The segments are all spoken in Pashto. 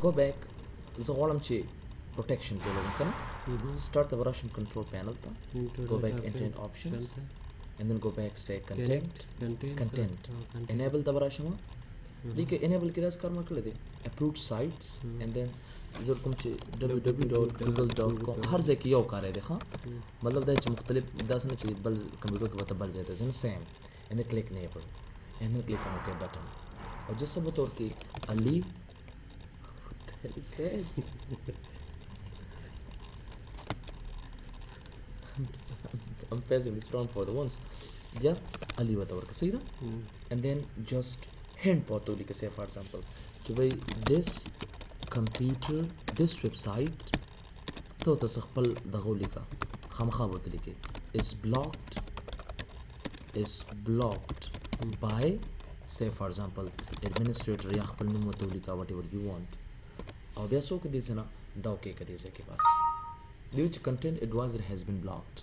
go back زه غواړم چې protection کې لګم کنه start the Russian control panel ته go back into options and then go back say content enable ته راشم دې کې enable کې داس کار ما کړل دي approved sites and then زه کوم چې www.google.com هر ځای کې یو کار دی ښه مطلب دا چې مختلف داس نه چې بل کمپیوټر کې به بل ځای ته ځم same and then click enable and then click on OK button or just about okay Ali what the hell is that I'm passing this round for the ones yeah Ali whatever say that and then just hand photo like say for example so by this computer this website to تسخبل دغه لیکا خامخا وته لیکي is blocked by say for example administrator یا خپل نوم وته لیکا whatever you want او بیا څوک دې څنګه دا اوکې کړي ځکه بس which content advisor has been blocked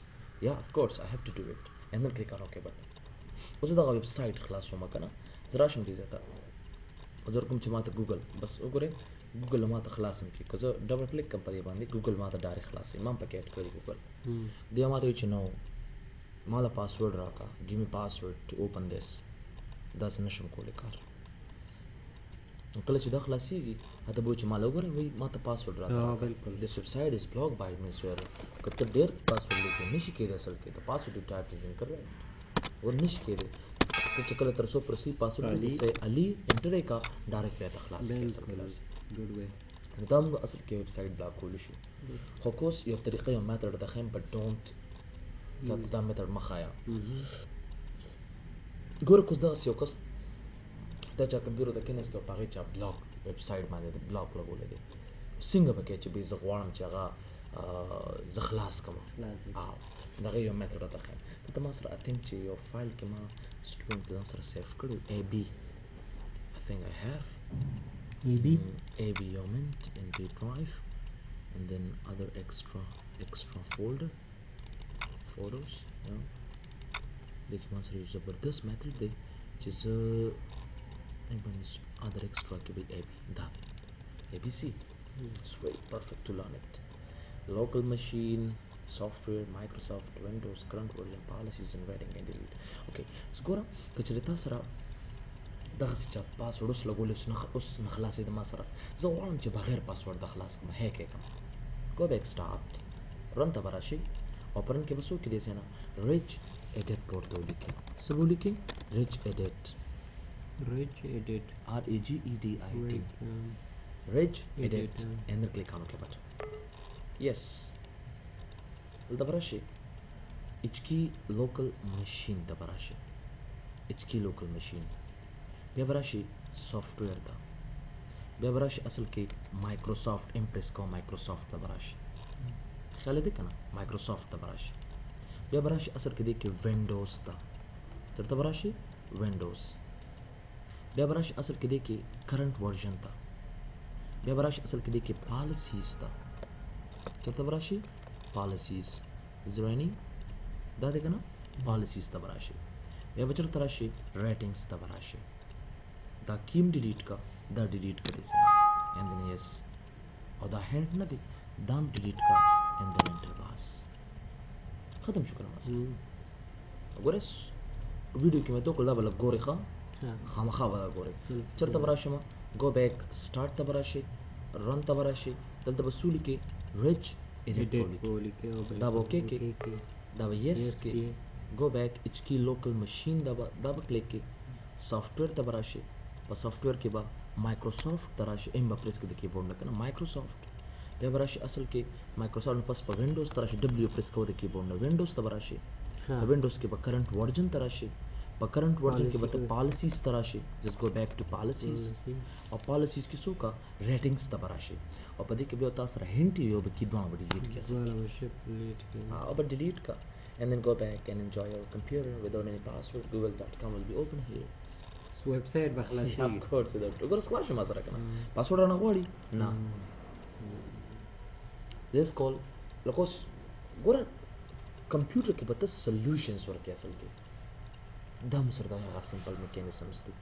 yeah of course I have to do it and then click on OK button اوس دا ویب سایټ خلاصوم کنه زرا شم دي زته زر کوم چې ماته ګوګل بس وګوره ګوګل ماته خلاصم کی که زه ډبل کلیک کوم په دې باندې ګوګل ماته ډایرکټ خلاصي ما پکې اډ کړی ګوګل دی ماته چې نو مالا پاسورډ راکا give me password to open this دا څنګه نشم کولای کار کله چې دا خلاصيږي هدا به چې مال وګورئ وای ماته پاسورډ راکا بالکل this website is blocked by administrator کته ډیر پاسورډ لیکي نشي کېدای اصل کې دا پاسورډ ټایپ از incorrect ور نشي کېدای ته چې کله تر څو پرسي پاسورډ لیکي علي انټر کا ډایرکټ به خلاص کې اصل کې ګډ وې دا موږ اصل کې ویب سایټ بلاک کول شي خو کوس یو طریقه یو میتھډ د خیم په ډونټ دا میتھډ مخایا ګور کوس دا یو کس دا چې کمپیوټر د کینې ستو پاره چې بلاک ویب سایټ باندې بلاک لګول دي څنګه پکې چې به زه غواړم چې هغه زخلاص کوم دا یو میتھډ د خیم ته ما سره اتم چې یو فایل کې ما سټوډنټ ځان سره سیف کړو AB I think I have AB element in the drive and then other extra folder photos देखिए master use ज़बरदस्त मेथड दे जिस other extra के भी AB that ABC sweet perfect to learn it local machine software Microsoft Windows current version policies and writing and delete okay so ګوره کچې تاسو را دغه چې پاسورډ اوس لګول اوس نخلاصې د ما سره زه غواړم چې بغیر پاسورډ د خلاص کوم هیک کوم go back start run ته براشي او پرن کې بسو کې دې سينه rich edit پورته ولیکي څه ولیکي rich edit REGEDIT rich edit and then click on OK button yes the براشي HKey local machine د براشي HKey local machine بیا براشي سافټویر دا بیا براشي اصل کې مایکروسافټ امپریس کو مایکروسافټ ته براشي خیال دې کنه مایکروسافټ ته براشي بیا براشي اصل کې دې کې وینډوز ته ترته براشي وینډوز بیا براشي اصل کې دې کې کرنٹ ورژن ته بیا براشي اصل کې دې کې پالیسیز ته ترته براشي پالیسیز زرانی دا دې کنه پالیسیز ته براشي بیا بچر تراشي ریټینګز ته براشي دا کیم ډیلیټ کا دا ډیلیټ کړئ سم and then yes او دا هند نه دی دام ډیلیټ کا and then enter بس ختم شو کړم وګورئ ویډیو کې مې تو کول دا بل ګوري خامخا ودا ګوري چرته براشم go back start ته براشي run ته براشي دلته وسول کې rich edit دا اوکې کې دا yes کې go back HKey local machine دا کلیک کې سافټویر ته براشي په سافټویر کې به مایکروسافټ تراشي ایم په پریس کې د کیبورډ نه کنه مایکروسافټ بیا براشي اصل کې مایکروسافټ پس په وینډوز تراشي W پریس کوو د کیبورډ نه وینډوز ته براشي په وینډوز کې به کرنٹ ورژن تراشي په کرنٹ ورژن کې به پالیسیز تراشي جس گو بیک ټو پالیسیز او پالیسیز کې څوکا ریټینګز ته براشي او په دې کې به تاسو سره هنت یو به کې دوه ډیلیټ کړئ او به ډیلیټ کا and then go back and enjoy your computer without any password google.com will be open here website بخلاصي of course without وګورئ خلاص ما سره کنه پاسورډ نه غواړي نه this call لکوس ګوره کمپیوټر کې به تاسو سولوشنز ورکړئ اصل کې دا مسر دا هغه سمپل میکانیزمز دي